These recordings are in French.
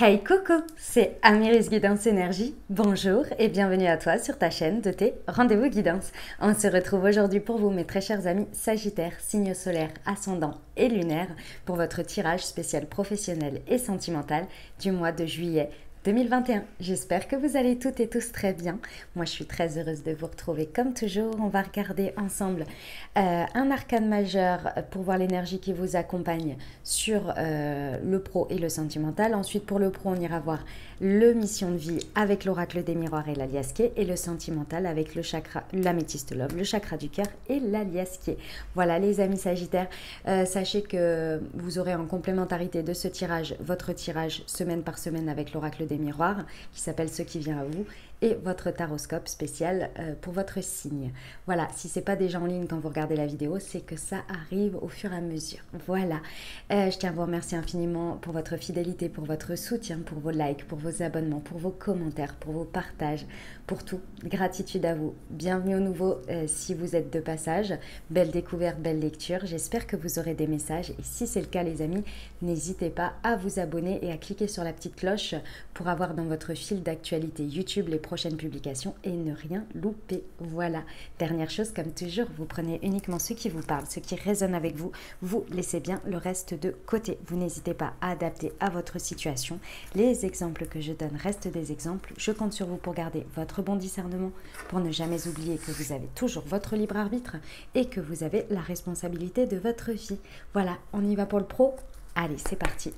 Hey coucou, c'est Amiris Guidance Énergie. Bonjour et bienvenue à toi sur ta chaîne de tes rendez-vous guidance. On se retrouve aujourd'hui pour vous, mes très chers amis Sagittaires, signes solaires, ascendant et lunaire, pour votre tirage spécial professionnel et sentimental du mois de juillet 2021. J'espère que vous allez toutes et tous très bien. Moi, je suis très heureuse de vous retrouver comme toujours. On va regarder ensemble un arcane majeur pour voir l'énergie qui vous accompagne sur le pro et le sentimental. Ensuite, pour le pro, on ira voir le mission de vie avec l'oracle des miroirs et l'aliasqué, et le sentimental avec le chakra, l'améthyste love, le chakra du cœur et l'aliasqué. Voilà les amis Sagittaires, sachez que vous aurez en complémentarité de ce tirage votre tirage semaine par semaine avec l'oracle des miroirs qui s'appelle Ce qui vient à vous, et votre taroscope spécial pour votre signe. Voilà, si ce n'est pas déjà en ligne quand vous regardez la vidéo, c'est que ça arrive au fur et à mesure. Voilà, je tiens à vous remercier infiniment pour votre fidélité, pour votre soutien, pour vos likes, pour vos abonnements, pour vos commentaires, pour vos partages, pour tout. Gratitude à vous. Bienvenue au nouveau si vous êtes de passage. Belle découverte, belle lecture. J'espère que vous aurez des messages, et si c'est le cas les amis, n'hésitez pas à vous abonner et à cliquer sur la petite cloche pour avoir dans votre fil d'actualité YouTube les prochaines publications et ne rien louper. Voilà, dernière chose, comme toujours, vous prenez uniquement ce qui vous parle, ce qui résonne avec vous, vous laissez bien le reste de côté. Vous n'hésitez pas à adapter à votre situation. Les exemples que je donne restent des exemples. Je compte sur vous pour garder votre bon discernement, pour ne jamais oublier que vous avez toujours votre libre arbitre et que vous avez la responsabilité de votre vie. Voilà, on y va pour le pro. Allez, c'est parti.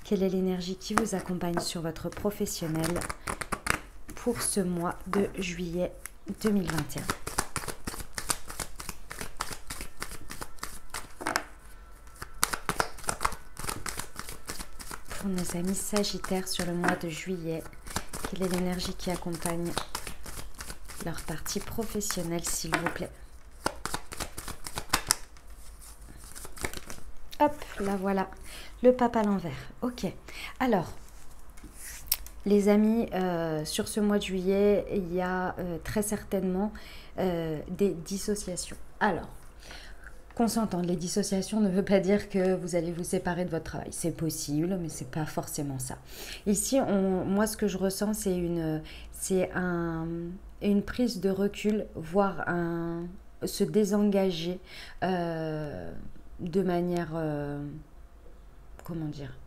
Quelle est l'énergie qui vous accompagne sur votre professionnel pour ce mois de juillet 2021? Pour nos amis Sagittaires sur le mois de juillet, quelle est l'énergie qui accompagne leur partie professionnelle, s'il vous plaît? Hop, là voilà, le pape à l'envers. Ok, alors, les amis, sur ce mois de juillet, il y a très certainement des dissociations. Alors, qu'on s'entende, les dissociations ne veut pas dire que vous allez vous séparer de votre travail. C'est possible, mais c'est pas forcément ça. Ici, moi, ce que je ressens, c'est une prise de recul, voire se désengager de manière, comment dire,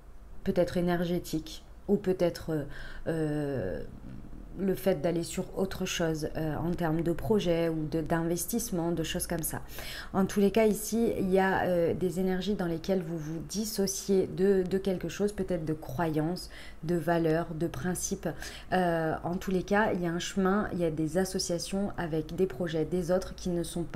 peut-être énergétique, ou peut-être le fait d'aller sur autre chose en termes de projet ou d'investissement, de choses comme ça. En tous les cas, ici, il y a des énergies dans lesquelles vous vous dissociez de quelque chose, peut-être de croyances, de valeurs, de principes. En tous les cas, il y a un chemin, il y a des associations avec des projets des autres qui ne sont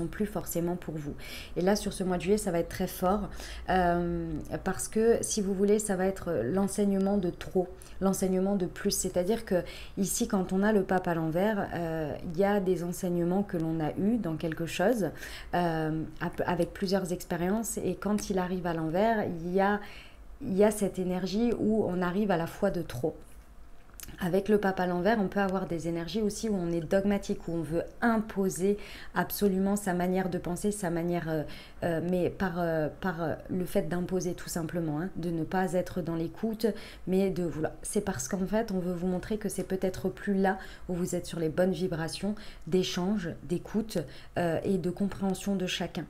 plus forcément pour vous. Et là, sur ce mois de juillet, ça va être très fort parce que, si vous voulez, ça va être l'enseignement de trop, l'enseignement de plus. C'est-à-dire que ici, quand on a le pape à l'envers, il y a des enseignements que l'on a eus dans quelque chose avec plusieurs expériences, et quand il arrive à l'envers, il y a cette énergie où on arrive à la fois de trop. Avec le pape à l'envers, on peut avoir des énergies aussi où on est dogmatique, où on veut imposer absolument sa manière de penser, sa manière, mais par le fait d'imposer tout simplement, hein, de ne pas être dans l'écoute, mais de vouloir. C'est parce qu'en fait, on veut vous montrer que c'est peut-être plus là où vous êtes sur les bonnes vibrations d'échange, d'écoute et de compréhension de chacun.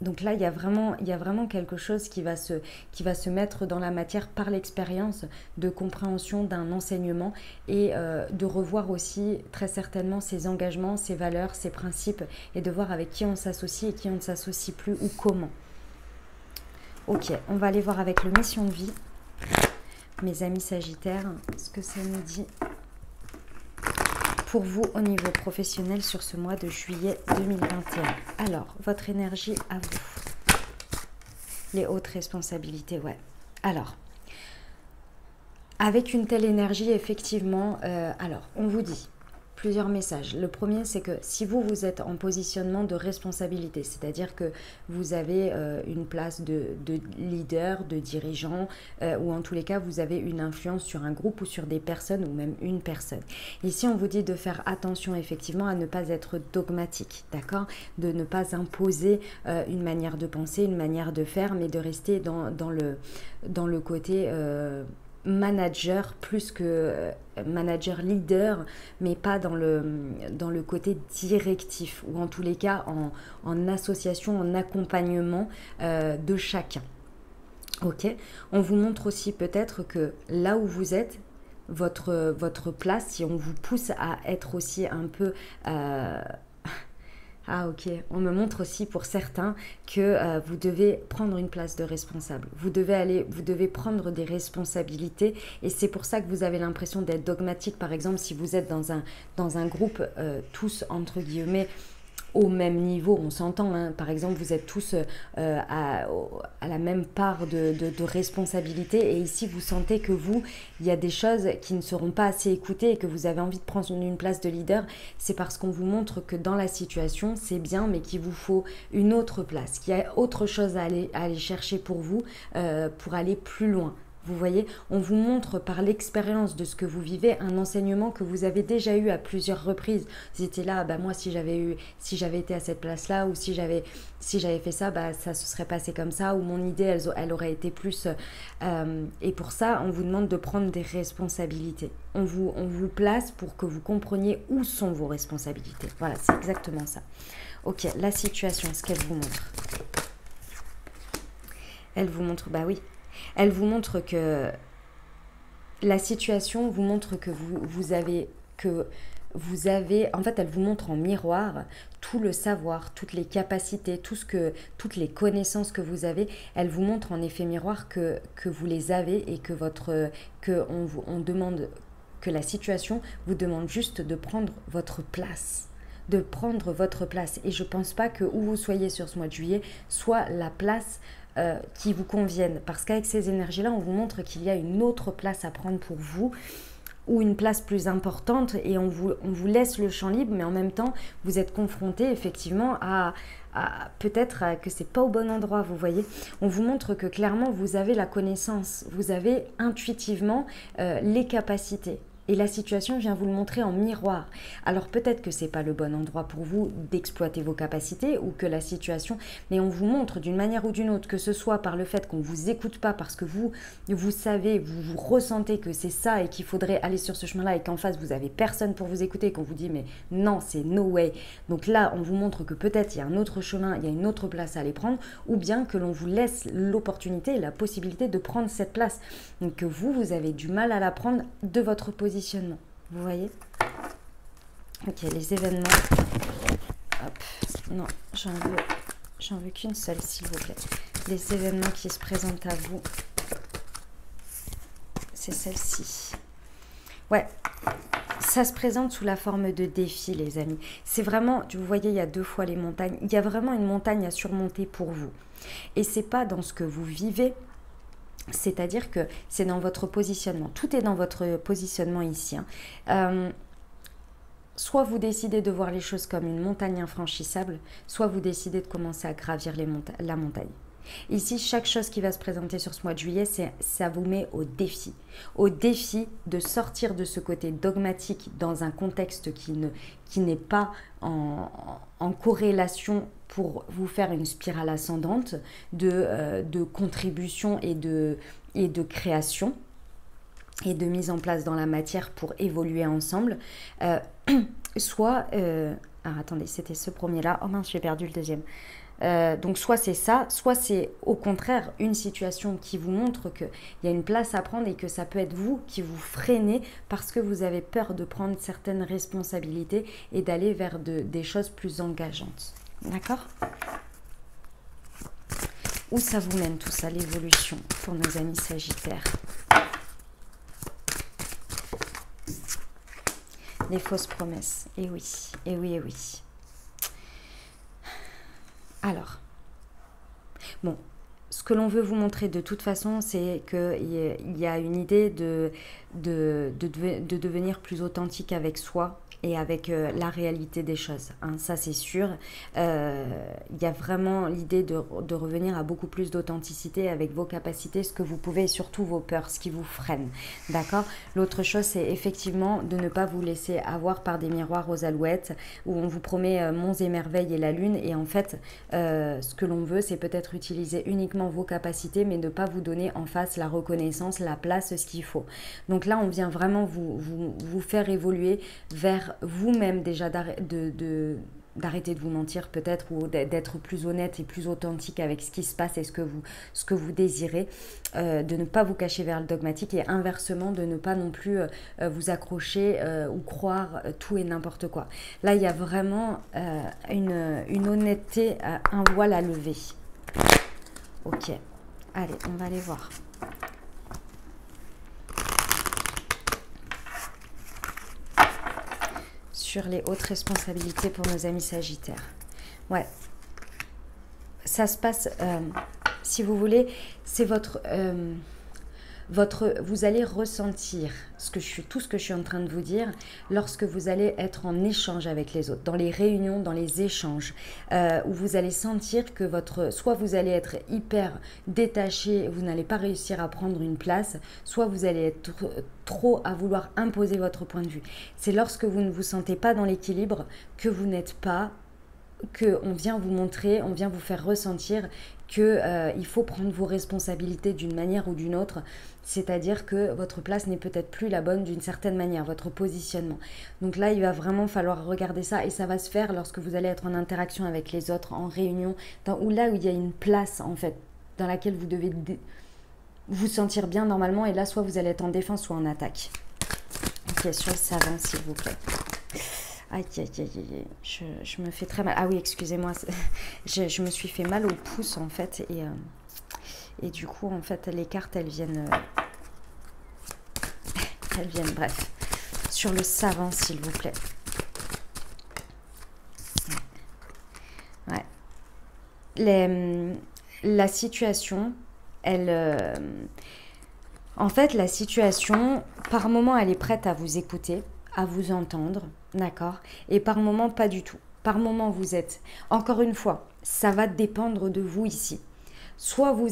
Donc là, il y a vraiment quelque chose qui va se mettre dans la matière par l'expérience de compréhension d'un enseignement, et de revoir aussi très certainement ses engagements, ses valeurs, ses principes, et de voir avec qui on s'associe et qui on ne s'associe plus, ou comment. Ok, on va aller voir avec le mission de vie, mes amis Sagittaires, ce que ça nous dit pour vous au niveau professionnel sur ce mois de juillet 2021. Alors, votre énergie à vous. Les hautes responsabilités, ouais. Alors, avec une telle énergie, effectivement, alors, on vous dit, plusieurs messages. Le premier, c'est que si vous êtes en positionnement de responsabilité, c'est-à-dire que vous avez une place de leader, de dirigeant, ou en tous les cas, vous avez une influence sur un groupe ou sur des personnes ou même une personne. Ici, on vous dit de faire attention effectivement à ne pas être dogmatique, d'accord? De ne pas imposer une manière de penser, une manière de faire, mais de rester dans le côté... manager plus que manager leader, mais pas dans le côté directif, ou en tous les cas en association, en accompagnement de chacun. Ok, on vous montre aussi peut-être que là où vous êtes, votre place, si on vous pousse à être aussi un peu... Ah ok, on me montre aussi pour certains que vous devez prendre une place de responsable. Vous devez prendre des responsabilités et c'est pour ça que vous avez l'impression d'être dogmatique. Par exemple, si vous êtes dans un groupe tous entre guillemets au même niveau, on s'entend, hein. Par exemple, vous êtes tous à la même part de responsabilité et ici, vous sentez que il y a des choses qui ne seront pas assez écoutées et que vous avez envie de prendre une place de leader, c'est parce qu'on vous montre que dans la situation, c'est bien, mais qu'il vous faut une autre place, qu'il y a autre chose à aller chercher pour vous, pour aller plus loin. Vous voyez, on vous montre par l'expérience de ce que vous vivez un enseignement que vous avez déjà eu à plusieurs reprises. Vous étiez là, bah moi si j'avais été à cette place-là ou si j'avais fait ça, bah ça se serait passé comme ça ou mon idée elle aurait été plus. Et pour ça, on vous demande de prendre des responsabilités. On vous place pour que vous compreniez où sont vos responsabilités. Voilà, c'est exactement ça. Ok, la situation, ce qu'elle vous montre. Elle vous montre, bah oui. Elle vous montre que la situation vous montre que vous avez, en fait, elle vous montre en miroir tout le savoir, toutes les capacités, toutes les connaissances que vous avez. Elle vous montre en effet miroir que vous les avez et que on demande, que la situation vous demande juste de prendre votre place. De prendre votre place. Et je ne pense pas que où vous soyez sur ce mois de juillet soit la place qui vous conviennent. Parce qu'avec ces énergies-là, on vous montre qu'il y a une autre place à prendre pour vous ou une place plus importante et on vous laisse le champ libre, mais en même temps, vous êtes confronté effectivement à peut-être que c'est pas au bon endroit, vous voyez. On vous montre que clairement, vous avez la connaissance, vous avez intuitivement les capacités. Et la situation vient vous le montrer en miroir. Alors peut-être que ce n'est pas le bon endroit pour vous d'exploiter vos capacités ou que la situation... Mais on vous montre d'une manière ou d'une autre, que ce soit par le fait qu'on ne vous écoute pas parce que vous savez, vous ressentez que c'est ça et qu'il faudrait aller sur ce chemin-là et qu'en face vous n'avez personne pour vous écouter, qu'on vous dit mais non, c'est no way. Donc là, on vous montre que peut-être il y a un autre chemin, il y a une autre place à aller prendre ou bien que l'on vous laisse l'opportunité et la possibilité de prendre cette place. Donc que vous avez du mal à la prendre de votre position. Vous voyez? Ok, les événements. Hop. Non, j'en veux qu'une seule, s'il vous plaît. Les événements qui se présentent à vous. C'est celle-ci. Ouais, ça se présente sous la forme de défis, les amis. C'est vraiment, vous voyez, il y a 2 fois les montagnes. Il y a vraiment une montagne à surmonter pour vous. Et c'est pas dans ce que vous vivez. C'est-à-dire que c'est dans votre positionnement. Tout est dans votre positionnement ici. Soit vous décidez de voir les choses comme une montagne infranchissable, soit vous décidez de commencer à gravir la montagne. Ici, chaque chose qui va se présenter sur ce mois de juillet, ça vous met au défi. Au défi de sortir de ce côté dogmatique dans un contexte qui n'est pas en corrélation pour vous faire une spirale ascendante de contribution et de création et de mise en place dans la matière pour évoluer ensemble. Alors attendez, c'était ce premier-là. Oh mince, j'ai perdu le deuxième. Donc soit c'est ça, soit c'est au contraire une situation qui vous montre qu'il y a une place à prendre et que ça peut être vous qui vous freinez parce que vous avez peur de prendre certaines responsabilités et d'aller vers des choses plus engageantes. D'accord? Où ça vous mène tout ça, l'évolution pour nos amis sagittaires? Les fausses promesses, et oui, et oui, et oui. Alors, bon, ce que l'on veut vous montrer de toute façon, c'est qu'il y a une idée de devenir plus authentique avec soi et avec la réalité des choses, hein, ça c'est sûr. Il y a vraiment l'idée de revenir à beaucoup plus d'authenticité avec vos capacités, ce que vous pouvez et surtout vos peurs, ce qui vous freine, d'accord. L'autre chose, c'est effectivement de ne pas vous laisser avoir par des miroirs aux alouettes où on vous promet monts et merveilles et la lune, et en fait ce que l'on veut, c'est peut-être utiliser uniquement vos capacités mais ne pas vous donner en face la reconnaissance, la place, ce qu'il faut. Donc là on vient vraiment vous faire évoluer vers vous-même, déjà d'arrêter de vous mentir peut-être, ou d'être plus honnête et plus authentique avec ce qui se passe et ce que vous désirez, de ne pas vous cacher vers le dogmatique, et inversement de ne pas non plus vous accrocher ou croire tout et n'importe quoi. Là il y a vraiment une honnêteté, un voile à lever. Ok, allez, on va aller voir. Sur les hautes responsabilités pour nos amis Sagittaires. Ouais, ça se passe, si vous voulez, c'est vous allez ressentir tout ce que je suis en train de vous dire lorsque vous allez être en échange avec les autres, dans les réunions, dans les échanges, où vous allez sentir que soit vous allez être hyper détaché, vous n'allez pas réussir à prendre une place, soit vous allez être trop à vouloir imposer votre point de vue. C'est lorsque vous ne vous sentez pas dans l'équilibre que vous n'êtes pas, qu'on vient vous montrer, on vient vous faire ressentir qu'il faut prendre vos responsabilités d'une manière ou d'une autre, c'est-à-dire que votre place n'est peut-être plus la bonne d'une certaine manière, votre positionnement. Donc là, il va vraiment falloir regarder ça, et ça va se faire lorsque vous allez être en interaction avec les autres, en réunion, où il y a une place en fait, dans laquelle vous devez vous sentir bien normalement, et là, soit vous allez être en défense, soit en attaque. Ok, sur le savant, s'il vous plaît. Aïe, aïe, aïe, aïe, je me fais très mal. Ah oui, excusez-moi, je me suis fait mal au pouce en fait, et du coup en fait les cartes elles viennent, bref. Sur le savant, s'il vous plaît. Ouais. La situation, en fait la situation, par moment elle est prête à vous écouter, à vous entendre, d'accord, et par moment pas du tout. Par moment vous êtes, encore une fois, ça va dépendre de vous ici. Soit vous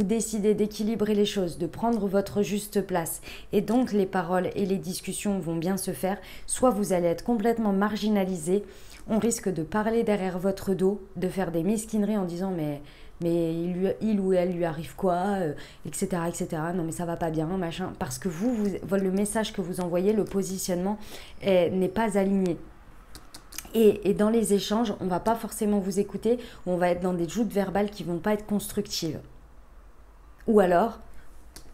décidez d'équilibrer les choses, de prendre votre juste place, et donc les paroles et les discussions vont bien se faire, soit vous allez être complètement marginalisé, on risque de parler derrière votre dos, de faire des mesquineries en disant mais il ou elle lui arrive quoi, etc., etc. Non mais ça va pas bien, machin, parce que le message que vous envoyez, le positionnement n'est pas aligné. Et dans les échanges, on va pas forcément vous écouter, on va être dans des joutes verbales qui vont pas être constructives. Ou alors,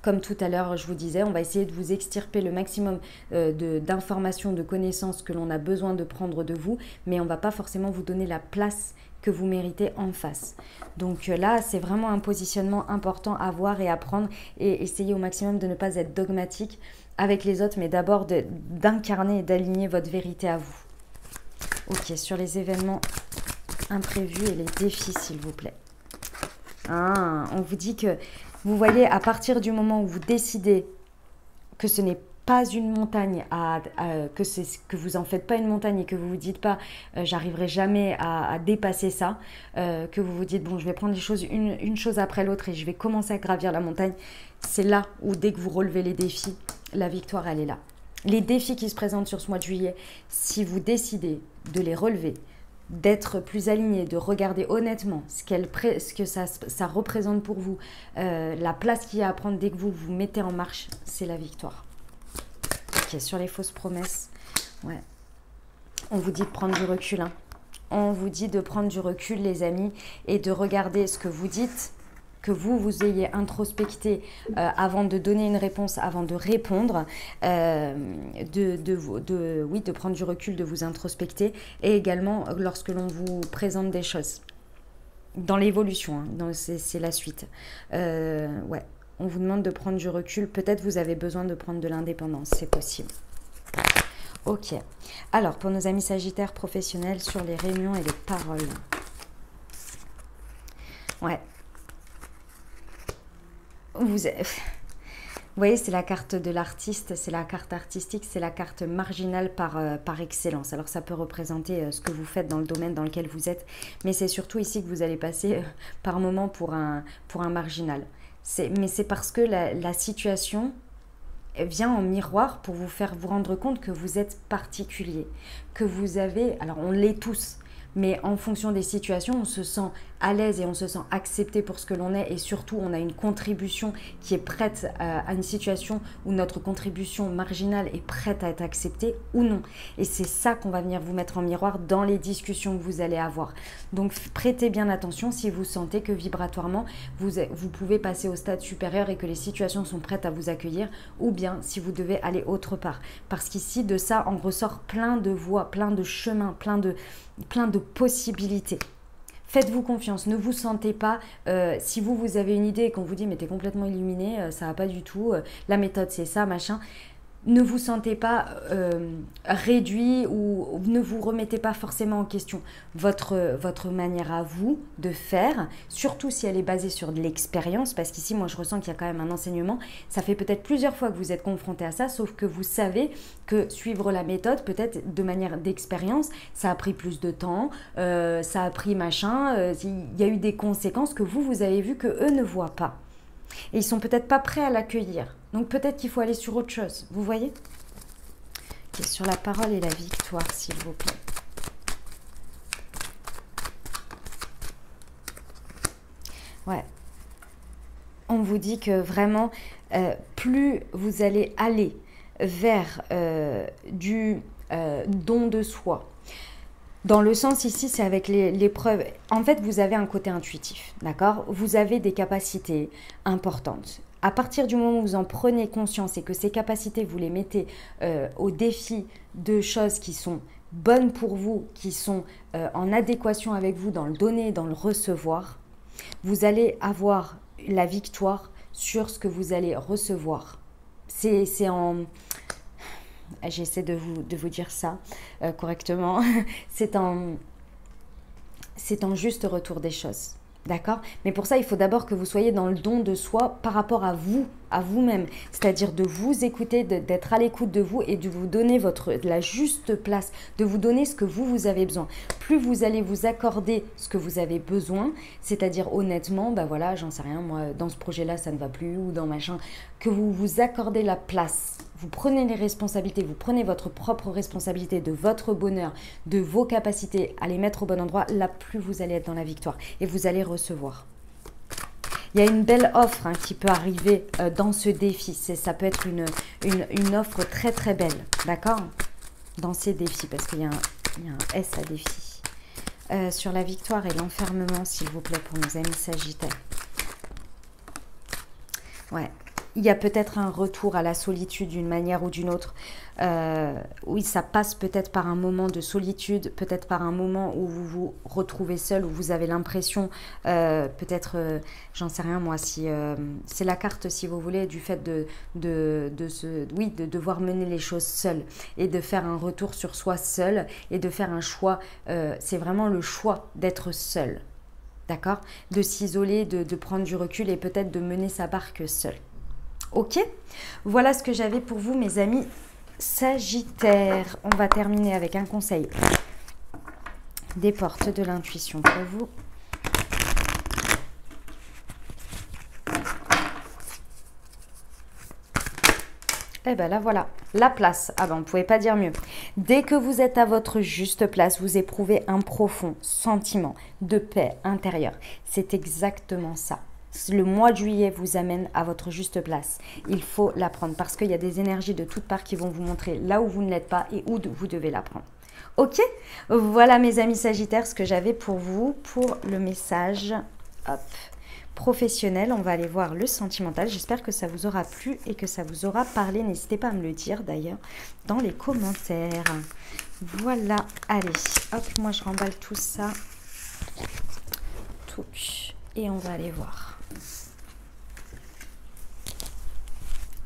comme tout à l'heure je vous disais, on va essayer de vous extirper le maximum d'informations, de connaissances que l'on a besoin de prendre de vous, mais on ne va pas forcément vous donner la place que vous méritez en face. Donc là, c'est vraiment un positionnement important à voir et à prendre, et essayer au maximum de ne pas être dogmatique avec les autres, mais d'abord d'incarner et d'aligner votre vérité à vous. Ok, sur les événements imprévus et les défis, s'il vous plaît. On vous dit que, vous voyez, à partir du moment où vous décidez que ce n'est pas une montagne, que vous en faites pas une montagne, et que vous vous dites pas j'arriverai jamais à dépasser ça, que vous vous dites bon, je vais prendre les choses une chose après l'autre et je vais commencer à gravir la montagne, c'est là où dès que vous relevez les défis, la victoire elle est là. Les défis qui se présentent sur ce mois de juillet, si vous décidez de les relever, d'être plus aligné, de regarder honnêtement ce que ça représente pour vous, la place qu'il y a à prendre dès que vous vous mettez en marche, c'est la victoire. Ok, sur les fausses promesses, ouais. On vous dit de prendre du recul, hein. On vous dit de prendre du recul, les amis, et de regarder ce que vous dites, que vous ayez introspecté avant de donner une réponse, avant de répondre, de prendre du recul, de vous introspecter, et également lorsque l'on vous présente des choses. Dans l'évolution, hein, c'est la suite. Ouais, on vous demande de prendre du recul, peut-être vous avez besoin de prendre de l'indépendance, c'est possible. Ok, alors pour nos amis sagittaires professionnels, sur les réunions et les paroles. Ouais. Vous voyez, c'est la carte de l'artiste, c'est la carte artistique, c'est la carte marginale par excellence. Alors ça peut représenter ce que vous faites dans le domaine dans lequel vous êtes, mais c'est surtout ici que vous allez passer par moment pour un marginal. Mais c'est parce que la situation vient en miroir pour vous faire vous rendre compte que vous êtes particulier, que vous avez, alors on l'est tous, mais en fonction des situations, on se sent à l'aise et on se sent accepté pour ce que l'on est, et surtout on a une contribution qui est prête à une situation où notre contribution marginale est prête à être acceptée ou non. Et c'est ça qu'on va venir vous mettre en miroir dans les discussions que vous allez avoir. Donc prêtez bien attention si vous sentez que vibratoirement vous pouvez passer au stade supérieur et que les situations sont prêtes à vous accueillir, ou bien si vous devez aller autre part. Parce qu'ici de ça en ressort plein de voies, plein de chemins, plein de possibilités. Faites-vous confiance, ne vous sentez pas, si vous avez une idée et qu'on vous dit mais t'es complètement illuminé, ça va pas du tout, la méthode c'est ça, machin, ne vous sentez pas réduit ou ne vous remettez pas forcément en question votre manière à vous de faire, surtout si elle est basée sur de l'expérience, parce qu'ici moi je ressens qu'il y a quand même un enseignement. Ça fait peut-être plusieurs fois que vous êtes confronté à ça, sauf que vous savez que suivre la méthode, peut-être de manière d'expérience, ça a pris plus de temps, ça a pris machin, il y a eu des conséquences que vous avez vu que eux ne voient pas. Et ils sont peut-être pas prêts à l'accueillir. Donc peut-être qu'il faut aller sur autre chose. Vous voyez? Okay, sur la parole et la victoire, s'il vous plaît. Ouais. On vous dit que vraiment, plus vous allez aller vers du don de soi, dans le sens ici, c'est avec l'épreuve. En fait, vous avez un côté intuitif, d'accord? Vous avez des capacités importantes. À partir du moment où vous en prenez conscience et que ces capacités, vous les mettez au défi de choses qui sont bonnes pour vous, qui sont en adéquation avec vous dans le donner et dans le recevoir, vous allez avoir la victoire sur ce que vous allez recevoir. C'est en... J'essaie de vous dire ça correctement. C'est en juste retour des choses. D'accord? Mais pour ça, il faut d'abord que vous soyez dans le don de soi par rapport à vous, à vous-même. C'est-à-dire de vous écouter, d'être à l'écoute de vous et de vous donner la juste place, de vous donner ce que vous avez besoin. Plus vous allez vous accorder ce que vous avez besoin, c'est-à-dire honnêtement, bah voilà, j'en sais rien, moi, dans ce projet-là, ça ne va plus, ou dans machin, que vous vous accordez la place. Vous prenez les responsabilités, vous prenez votre propre responsabilité de votre bonheur, de vos capacités à les mettre au bon endroit, là plus vous allez être dans la victoire et vous allez recevoir. Il y a une belle offre qui peut arriver dans ce défi. Ça peut être une offre très très belle, d'accord? Dans ces défis, parce qu'il y a un S à défi. Sur la victoire et l'enfermement, s'il vous plaît, pour nos amis Sagittaires. Ouais. Il y a peut-être un retour à la solitude d'une manière ou d'une autre. Oui, ça passe peut-être par un moment de solitude, peut-être par un moment où vous vous retrouvez seul, où vous avez l'impression, peut-être, j'en sais rien moi, si c'est la carte, si vous voulez, du fait de devoir mener les choses seul et de faire un retour sur soi seul et de faire un choix. C'est vraiment le choix d'être seul, d'accord? De s'isoler, de prendre du recul et peut-être de mener sa barque seul. Ok, voilà ce que j'avais pour vous, mes amis Sagittaires. On va terminer avec un conseil des portes de l'intuition pour vous. Eh bien là voilà, la place. Ah ben on ne pouvait pas dire mieux. Dès que vous êtes à votre juste place, vous éprouvez un profond sentiment de paix intérieure. C'est exactement ça. Le mois de juillet vous amène à votre juste place. Il faut la prendre parce qu'il y a des énergies de toutes parts qui vont vous montrer là où vous ne l'êtes pas et où vous devez la prendre. Ok? Voilà mes amis Sagittaires ce que j'avais pour vous pour le message professionnel. On va aller voir le sentimental. J'espère que ça vous aura plu et que ça vous aura parlé. N'hésitez pas à me le dire d'ailleurs dans les commentaires. Voilà, allez, hop, moi je remballe tout ça. Et on va aller voir.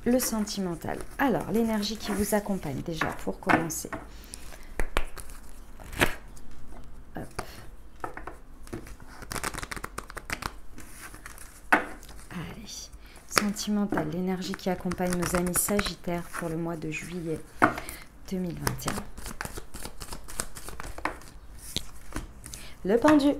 Le sentimental. Alors, l'énergie qui vous accompagne déjà pour commencer. Hop. Allez. sentimentale, l'énergie qui accompagne nos amis Sagittaires pour le mois de juillet 2021. Le pendu.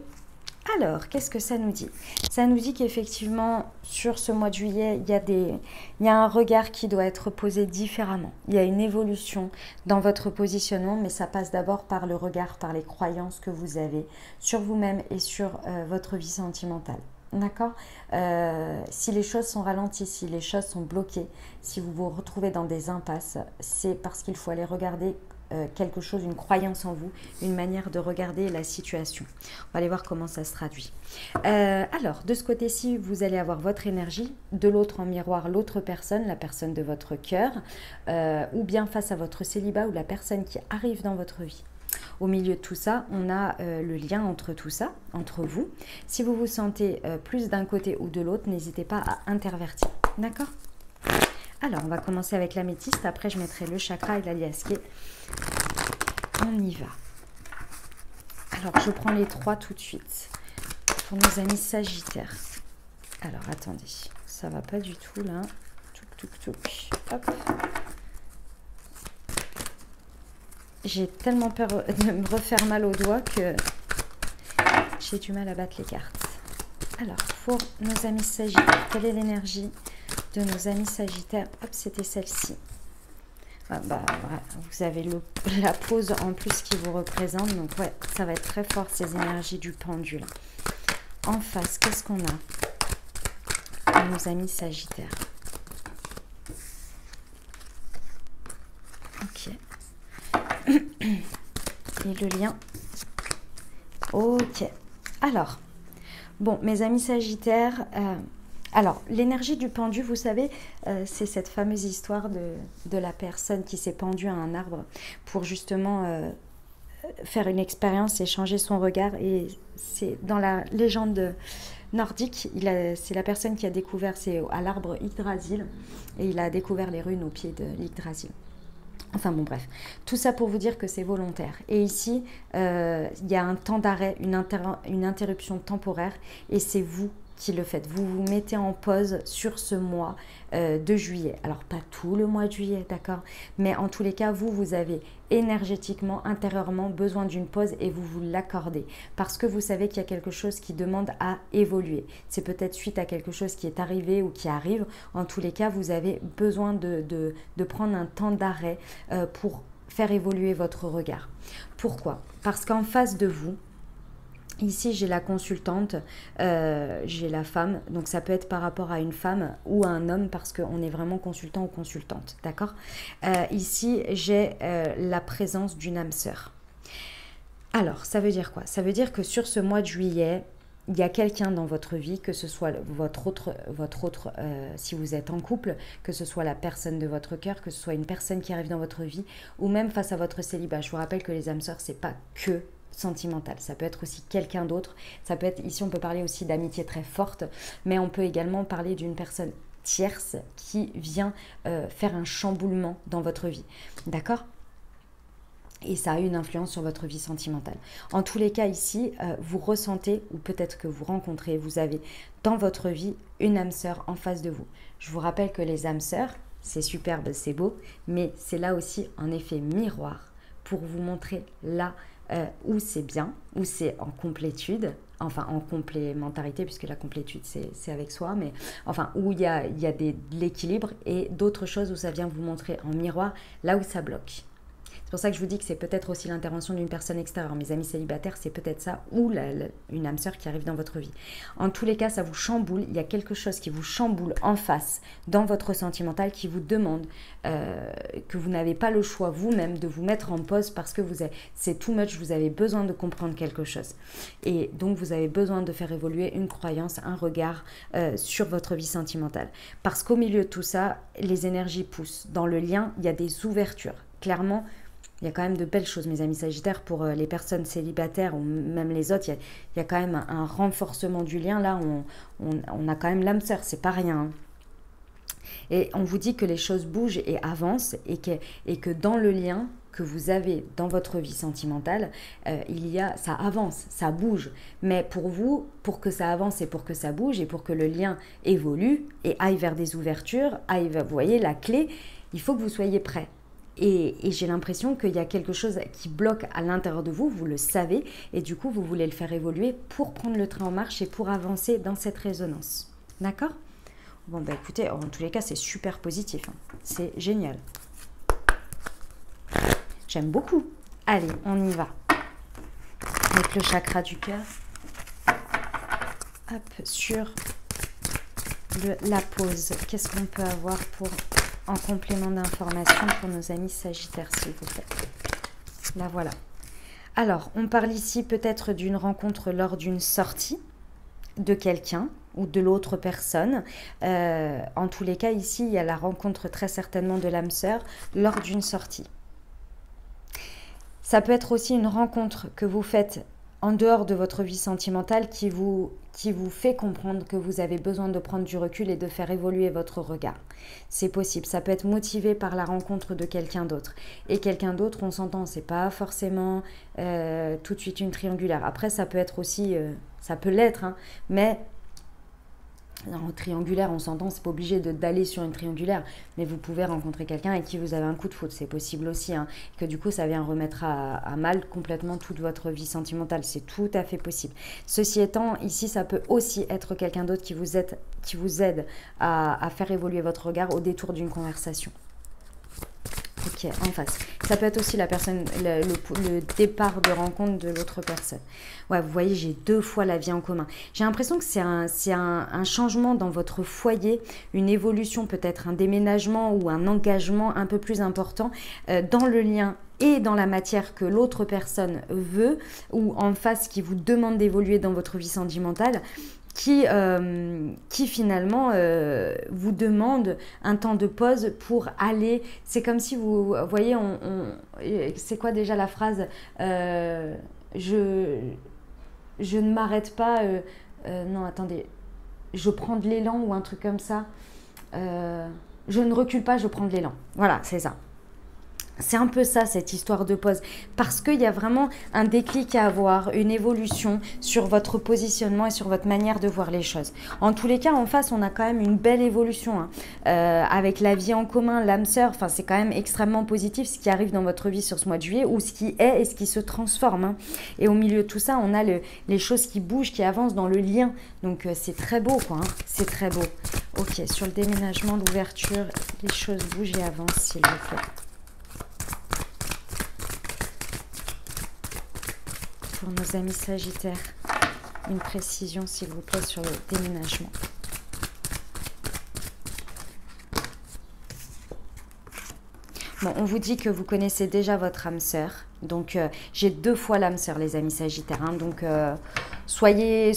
Alors, qu'est-ce que ça nous dit? Ça nous dit qu'effectivement, sur ce mois de juillet, il y a un regard qui doit être posé différemment. Il y a une évolution dans votre positionnement, mais ça passe d'abord par le regard, par les croyances que vous avez sur vous-même et sur votre vie sentimentale. D'accord? Si les choses sont ralenties, si les choses sont bloquées, si vous vous retrouvez dans des impasses, c'est parce qu'il faut aller regarder quelque chose, une croyance en vous, une manière de regarder la situation. On va aller voir comment ça se traduit. Alors, de ce côté-ci, vous allez avoir votre énergie, de l'autre en miroir, l'autre personne, la personne de votre cœur, ou bien face à votre célibat ou la personne qui arrive dans votre vie. Au milieu de tout ça, on a le lien entre tout ça, entre vous. Si vous vous sentez plus d'un côté ou de l'autre, n'hésitez pas à intervertir. D'accord ? Alors, on va commencer avec l'améthyste. Après, je mettrai le chakra et l'aliasqué. On y va. Alors, je prends les trois tout de suite. Pour nos amis Sagittaires. Alors, attendez. Ça va pas du tout, là. Touc, touc, touc. Hop. J'ai tellement peur de me refaire mal aux doigts que j'ai du mal à battre les cartes. Alors, pour nos amis Sagittaires, quelle est l'énergie de nos amis Sagittaires? Hop, c'était celle-ci. Ah, voilà, vous avez la pause en plus qui vous représente. Donc, ouais, ça va être très fort, ces énergies du pendule. En face, qu'est-ce qu'on a pour nos amis Sagittaires? Ok. Et le lien. Ok. Alors, bon, mes amis Sagittaires, alors, l'énergie du pendu, vous savez, c'est cette fameuse histoire de la personne qui s'est pendue à un arbre pour justement faire une expérience et changer son regard. Et c'est dans la légende nordique, c'est la personne qui a découvert, c'est à l'arbre Yggdrasil, et il a découvert les runes au pied de l'Yggdrasil. Enfin bon, bref, tout ça pour vous dire que c'est volontaire. Et ici, il y a un temps d'arrêt, une interruption temporaire, et c'est vous qui le faites. Vous vous mettez en pause sur ce mois de juillet. Alors, pas tout le mois de juillet, d'accord? Mais en tous les cas, vous avez énergétiquement, intérieurement besoin d'une pause et vous vous l'accordez. Parce que vous savez qu'il y a quelque chose qui demande à évoluer. C'est peut-être suite à quelque chose qui est arrivé ou qui arrive. En tous les cas, vous avez besoin de prendre un temps d'arrêt pour faire évoluer votre regard. Pourquoi? Parce qu'en face de vous, ici, j'ai la consultante, j'ai la femme, donc ça peut être par rapport à une femme ou à un homme parce qu'on est vraiment consultant ou consultante, d'accord? Ici, j'ai la présence d'une âme sœur. Alors, ça veut dire quoi? Ça veut dire que sur ce mois de juillet, il y a quelqu'un dans votre vie, que ce soit votre autre si vous êtes en couple, que ce soit la personne de votre cœur, que ce soit une personne qui arrive dans votre vie, ou même face à votre célibat. Je vous rappelle que les âmes sœurs, c'est pas que sentimental, ça peut être aussi quelqu'un d'autre, ça peut être, ici on peut parler aussi d'amitié très forte, mais on peut également parler d'une personne tierce qui vient faire un chamboulement dans votre vie, d'accord? Et ça a une influence sur votre vie sentimentale. En tous les cas ici, vous ressentez, ou peut-être que vous rencontrez, vous avez dans votre vie une âme sœur en face de vous. Je vous rappelle que les âmes sœurs, c'est superbe, c'est beau, mais c'est là aussi un effet miroir pour vous montrer là où c'est bien, où c'est en complétude, enfin en complémentarité, puisque la complétude c'est avec soi, mais enfin où il y a de l'équilibre, et d'autres choses où ça vient vous montrer en miroir là où ça bloque. C'est pour ça que je vous dis que c'est peut-être aussi l'intervention d'une personne extérieure. Mes amis célibataires, c'est peut-être ça, ou une âme sœur qui arrive dans votre vie. En tous les cas, ça vous chamboule. Il y a quelque chose qui vous chamboule en face, dans votre sentimental, qui vous demande que vous n'avez pas le choix vous-même de vous mettre en pause parce que c'est too much, vous avez besoin de comprendre quelque chose. Et donc, vous avez besoin de faire évoluer une croyance, un regard sur votre vie sentimentale. Parce qu'au milieu de tout ça, les énergies poussent. Dans le lien, il y a des ouvertures. Clairement, il y a quand même de belles choses, mes amis Sagittaires, pour les personnes célibataires ou même les autres. Il y a quand même un renforcement du lien. Là, on a quand même l'âme sœur, c'est pas rien. Hein. Et on vous dit que les choses bougent et avancent et que dans le lien, que vous avez dans votre vie sentimentale, ça avance, ça bouge. Mais pour vous, pour que ça avance et pour que ça bouge et pour que le lien évolue et aille vers des ouvertures, vous voyez, la clé, il faut que vous soyez prêts. Et j'ai l'impression qu'il y a quelque chose qui bloque à l'intérieur de vous, vous le savez, et du coup, vous voulez le faire évoluer pour prendre le train en marche et pour avancer dans cette résonance. D'accord ? Bon, bah écoutez, en tous les cas, c'est super positif. Hein. C'est génial. J'aime beaucoup. Allez, on y va. Avec le chakra du cœur. Hop, sur la pause. Qu'est-ce qu'on peut avoir en complément d'information pour nos amis Sagittaires, s'il vous plaît. La voilà. Alors, on parle ici peut-être d'une rencontre lors d'une sortie de quelqu'un ou de l'autre personne. En tous les cas, ici, il y a la rencontre très certainement de l'âme sœur lors d'une sortie. Ça peut être aussi une rencontre que vous faites en dehors de votre vie sentimentale qui vous fait comprendre que vous avez besoin de prendre du recul et de faire évoluer votre regard. C'est possible. Ça peut être motivé par la rencontre de quelqu'un d'autre. Et quelqu'un d'autre, on s'entend, c'est pas forcément tout de suite une triangulaire. Après, ça peut être aussi, ça peut l'être, hein, mais en triangulaire, on s'entend, c'est pas obligé d'aller sur une triangulaire, mais vous pouvez rencontrer quelqu'un avec qui vous avez un coup de foudre, c'est possible aussi, hein, que du coup ça vient remettre à mal complètement toute votre vie sentimentale, c'est tout à fait possible. Ceci étant, ici ça peut aussi être quelqu'un d'autre qui vous aide à faire évoluer votre regard au détour d'une conversation. Ok, en face. Ça peut être aussi la personne, le départ de rencontre de l'autre personne. Ouais, vous voyez, j'ai 2 fois la vie en commun. J'ai l'impression que c'est un changement dans votre foyer, une évolution, peut-être un déménagement ou un engagement un peu plus important dans le lien et dans la matière que l'autre personne veut ou en face qui vous demande d'évoluer dans votre vie sentimentale. Qui finalement vous demande un temps de pause pour aller. C'est comme si vous voyez, c'est quoi déjà la phrase je ne m'arrête pas. Non, attendez. Je prends de l'élan ou un truc comme ça. Je ne recule pas, je prends de l'élan. Voilà, c'est ça. C'est un peu ça, cette histoire de pause, parce qu'il y a vraiment un déclic à avoir, une évolution sur votre positionnement et sur votre manière de voir les choses. En tous les cas, en face, on a quand même une belle évolution, hein. Avec la vie en commun, l'âme sœur, enfin, c'est quand même extrêmement positif ce qui arrive dans votre vie sur ce mois de juillet, ou ce qui est et ce qui se transforme, hein. Et au milieu de tout ça, on a les choses qui bougent, qui avancent dans le lien. Donc, c'est très beau, quoi, hein. C'est très beau. Ok, sur le déménagement, l'ouverture, les choses bougent et avancent, s'il vous plaît. Pour nos amis Sagittaires, une précision s'il vous plaît sur le déménagement. Bon, on vous dit que vous connaissez déjà votre âme sœur. Donc, j'ai 2 fois l'âme sœur, les amis Sagittaires. Hein. Donc, soyez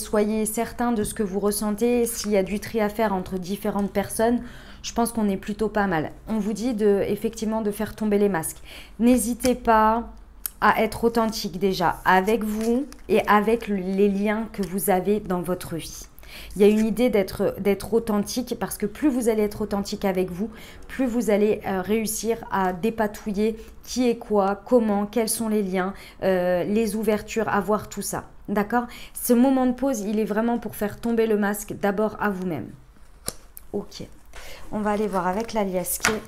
certains de ce que vous ressentez. S'il y a du tri à faire entre différentes personnes, je pense qu'on est plutôt pas mal. On vous dit effectivement de faire tomber les masques. N'hésitez pas à être authentique déjà avec vous et avec les liens que vous avez dans votre vie. Il y a une idée d'être authentique parce que plus vous allez être authentique avec vous, plus vous allez réussir à dépatouiller qui est quoi, comment, quels sont les liens, les ouvertures, à voir tout ça. D'accord ? Ce moment de pause, il est vraiment pour faire tomber le masque d'abord à vous-même. Ok. On va aller voir avec la liasquée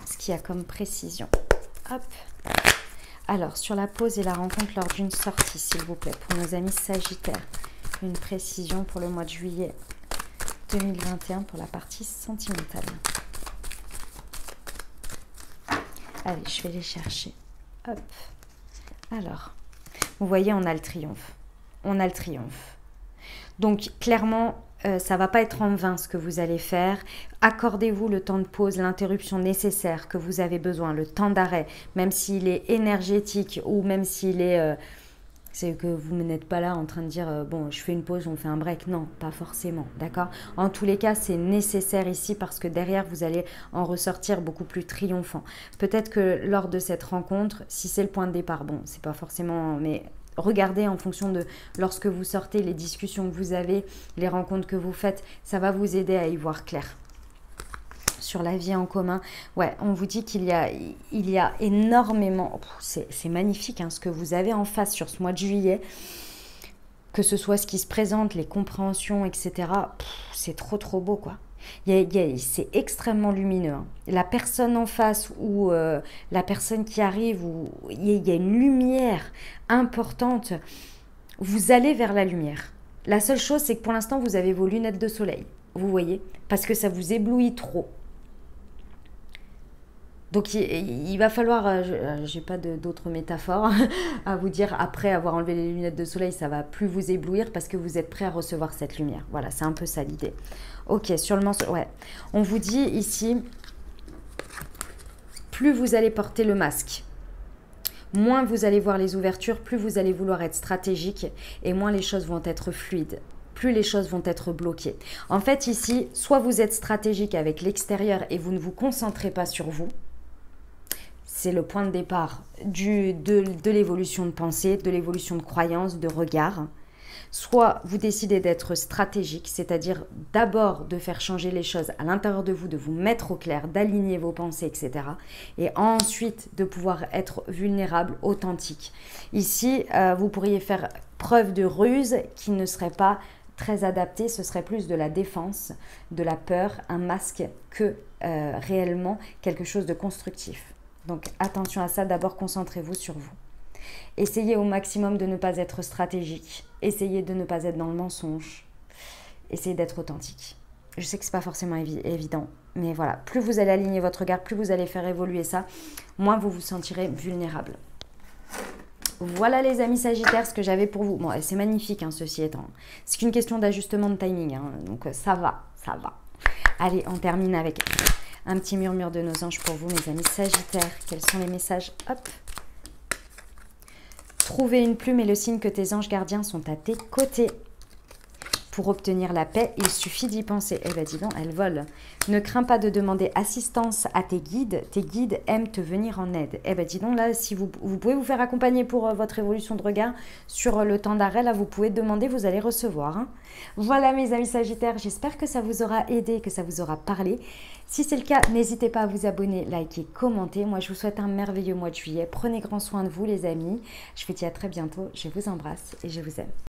ce qu'il y a comme précision. Hop. Alors, sur la pause et la rencontre lors d'une sortie, s'il vous plaît, pour nos amis Sagittaires, une précision pour le mois de juillet 2021 pour la partie sentimentale. Allez, je vais les chercher. Hop. Alors, vous voyez, on a le triomphe. On a le triomphe. Donc, clairement, ça ne va pas être en vain ce que vous allez faire. Accordez-vous le temps de pause, l'interruption nécessaire que vous avez besoin, le temps d'arrêt, même s'il est énergétique ou même s'il est... c'est que vous n'êtes pas là en train de dire bon, je fais une pause, on fait un break. Non, pas forcément, d'accord ? En tous les cas, c'est nécessaire ici parce que derrière, vous allez en ressortir beaucoup plus triomphant. Peut-être que lors de cette rencontre, si c'est le point de départ, bon, c'est pas forcément... mais regardez en fonction de lorsque vous sortez, les discussions que vous avez, les rencontres que vous faites, ça va vous aider à y voir clair. sur la vie en commun. Ouais, on vous dit qu'il y a énormément... C'est magnifique ce que vous avez en face sur ce mois de juillet. Que ce soit ce qui se présente, les compréhensions, etc. C'est trop beau, quoi. C'est extrêmement lumineux. La personne en face ou la personne qui arrive, il y a une lumière importante. Vous allez vers la lumière. La seule chose, c'est que pour l'instant, vous avez vos lunettes de soleil. Vous voyez? Parce que ça vous éblouit trop. Donc il va falloir, j'ai pas d'autres métaphores à vous dire, après avoir enlevé les lunettes de soleil, ça va plus vous éblouir parce que vous êtes prêt à recevoir cette lumière. Voilà, c'est un peu ça l'idée. Ok, sur le mensonge, ouais. On vous dit ici, plus vous allez porter le masque, moins vous allez voir les ouvertures, plus vous allez vouloir être stratégique et moins les choses vont être fluides. Plus les choses vont être bloquées. En fait, ici, soit vous êtes stratégique avec l'extérieur et vous ne vous concentrez pas sur vous. C'est le point de départ de l'évolution de pensée, de l'évolution de croyance, de regard. Soit vous décidez d'être stratégique, c'est-à-dire d'abord de faire changer les choses à l'intérieur de vous, de vous mettre au clair, d'aligner vos pensées, etc. Et ensuite de pouvoir être vulnérable, authentique. Ici, vous pourriez faire preuve de ruse qui ne serait pas très adaptée, ce serait plus de la défense, de la peur, un masque que réellement quelque chose de constructif. Donc attention à ça, d'abord concentrez-vous sur vous. Essayez au maximum de ne pas être stratégique. Essayez de ne pas être dans le mensonge. Essayez d'être authentique. Je sais que ce n'est pas forcément évident, mais voilà, plus vous allez aligner votre regard, plus vous allez faire évoluer ça, moins vous vous sentirez vulnérable. Voilà les amis Sagittaires, ce que j'avais pour vous. Bon, c'est magnifique, ceci étant. C'est qu'une question d'ajustement de timing, donc ça va. Allez, on termine avec un petit murmure de nos anges pour vous, mes amis Sagittaires. Quels sont les messages? Hop. Trouvez une plume et le signe que tes anges gardiens sont à tes côtés. Pour obtenir la paix, il suffit d'y penser. Eh bien, dis donc, elle vole. Ne crains pas de demander assistance à tes guides. Tes guides aiment te venir en aide. Eh bien, dis donc, là, si vous pouvez vous faire accompagner pour votre évolution de regard sur le temps d'arrêt, là, vous pouvez demander, vous allez recevoir. Voilà, mes amis Sagittaires, j'espère que ça vous aura aidé, que ça vous aura parlé. Si c'est le cas, n'hésitez pas à vous abonner, liker, commenter. Moi, je vous souhaite un merveilleux mois de juillet. Prenez grand soin de vous, les amis. Je vous dis à très bientôt. Je vous embrasse et je vous aime.